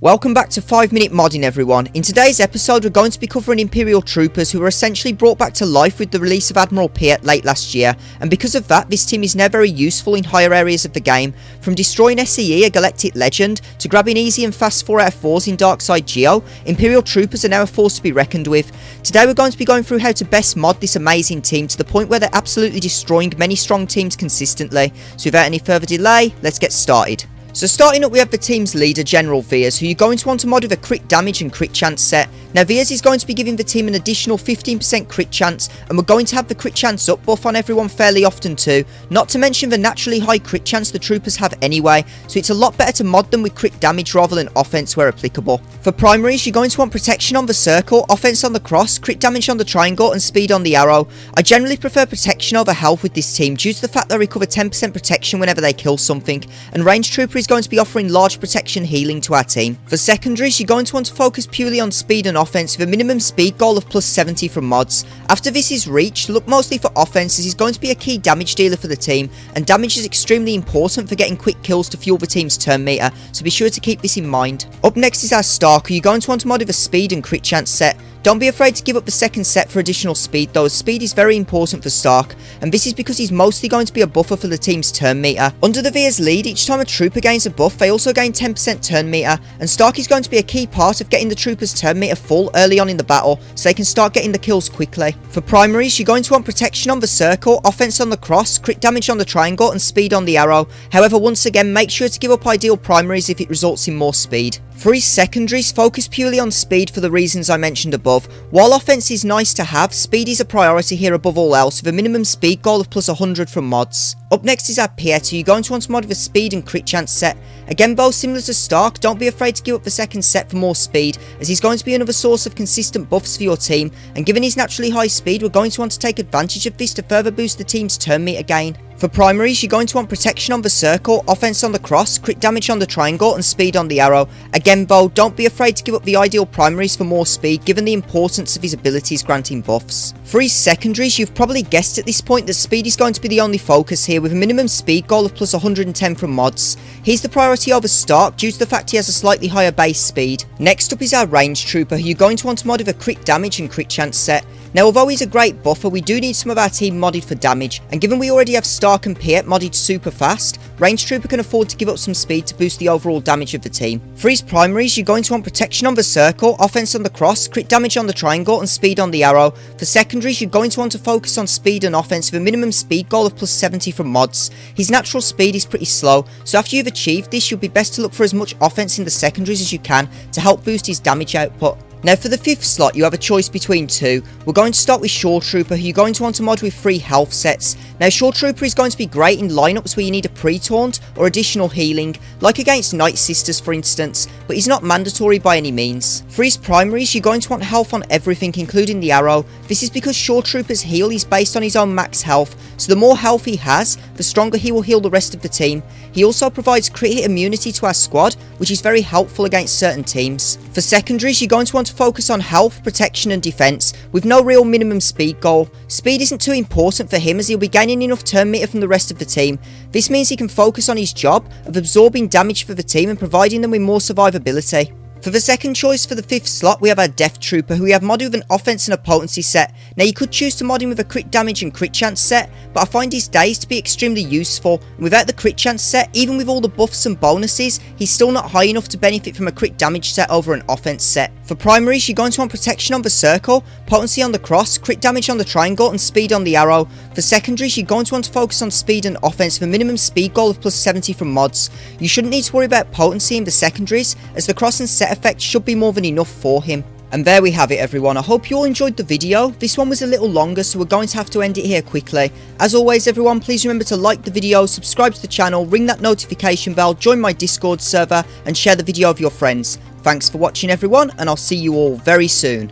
Welcome back to 5 Minute Modding, everyone. In today's episode we're going to be covering Imperial troopers who were essentially brought back to life with the release of Admiral Pieta late last year, and because of that this team is now very useful in higher areas of the game, from destroying SEE, a galactic legend, to grabbing easy and fast 4/4s in Darkside Geo. Imperial troopers are now a force to be reckoned with. Today we're going to be going through how to best mod this amazing team to the point where they're absolutely destroying many strong teams consistently. So without any further delay, let's get started. So starting up we have the team's leader, General Viers, who you're going to want to mod with a crit damage and crit chance set. Now Viers is going to be giving the team an additional 15% crit chance, and we're going to have the crit chance up buff on everyone fairly often too, not to mention the naturally high crit chance the troopers have anyway, so it's a lot better to mod them with crit damage rather than offense where applicable. For primaries you're going to want protection on the circle, offense on the cross, crit damage on the triangle and speed on the arrow. I generally prefer protection over health with this team due to the fact they recover 10% protection whenever they kill something, and range trooper is going to be offering large protection healing to our team. For secondaries you're going to want to focus purely on speed and offense with a minimum speed goal of plus 70 from mods. After this is reached, look mostly for offense as he's going to be a key damage dealer for the team, and damage is extremely important for getting quick kills to fuel the team's turn meter, so be sure to keep this in mind. Up next is our Stark, who you're going to want to mod with a speed and crit chance set. Don't be afraid to give up the second set for additional speed though, as speed is very important for Stark, and this is because he's mostly going to be a buffer for the team's turn meter. Under the Viers lead, each time a trooper gains a buff, they also gain 10% turn meter, and Stark is going to be a key part of getting the troopers' turn meter full early on in the battle, so they can start getting the kills quickly. For primaries, you're going to want protection on the circle, offense on the cross, crit damage on the triangle, and speed on the arrow. However, once again, make sure to give up ideal primaries if it results in more speed. For his secondaries, focus purely on speed for the reasons I mentioned above. While offense is nice to have, speed is a priority here above all else, with a minimum speed goal of plus 100 from mods. Up next is our Pieta, you're going to want to mod with a speed and crit chance set. Again, both similar to Stark, don't be afraid to give up the second set for more speed, as he's going to be another source of consistent buffs for your team, and given his naturally high speed, we're going to want to take advantage of this to further boost the team's turn meter gain. For primaries, you're going to want protection on the circle, offense on the cross, crit damage on the triangle, and speed on the arrow. Again though, don't be afraid to give up the ideal primaries for more speed, given the importance of his abilities granting buffs. For his secondaries, you've probably guessed at this point that speed is going to be the only focus here, with a minimum speed goal of plus 110 from mods. He's the priority over Stark due to the fact he has a slightly higher base speed. Next up is our range trooper, who you're going to want to mod with a crit damage and crit chance set. Now although he's a great buffer, we do need some of our team modded for damage, and given we already have Stark and Pieta modded super fast, range trooper can afford to give up some speed to boost the overall damage of the team. For his primaries, you're going to want protection on the circle, offense on the cross, crit damage on the triangle and speed on the arrow. For secondaries, you're going to want to focus on speed and offense with a minimum speed goal of plus 70 from mods. His natural speed is pretty slow, so after you've achieved this, you'll be best to look for as much offense in the secondaries as you can to help boost his damage output. Now for the fifth slot you have a choice between two. We're going to start with Shore Trooper, who you're going to want to mod with 3 health sets. Now Shore Trooper is going to be great in lineups where you need a pre-taunt or additional healing, like against Night Sisters for instance, but he's not mandatory by any means. For his primaries you're going to want health on everything including the arrow. This is because Shore Trooper's heal is based on his own max health, so the more health he has, the stronger he will heal the rest of the team. He also provides crit hit immunity to our squad, which is very helpful against certain teams. For secondaries you're going to want to focus on health, protection and defense, with no real minimum speed goal. Speed isn't too important for him as he'll be gaining enough turn meter from the rest of the team. This means he can focus on his job of absorbing damage for the team and providing them with more survivability. For the second choice for the fifth slot we have our Death Trooper, who we have modded with an offense and a potency set. Now you could choose to mod him with a crit damage and crit chance set, but I find his days to be extremely useful, and without the crit chance set, even with all the buffs and bonuses, he's still not high enough to benefit from a crit damage set over an offense set. For primaries you're going to want protection on the circle, potency on the cross, crit damage on the triangle and speed on the arrow. For secondaries you're going to want to focus on speed and offense with a minimum speed goal of plus 70 from mods. You shouldn't need to worry about potency in the secondaries, as the cross and set effect should be more than enough for him. And there we have it everyone, I hope you all enjoyed the video. This one was a little longer so we're going to have to end it here quickly. As always everyone, please remember to like the video, subscribe to the channel, ring that notification bell, join my Discord server and share the video with your friends. Thanks for watching everyone, and I'll see you all very soon.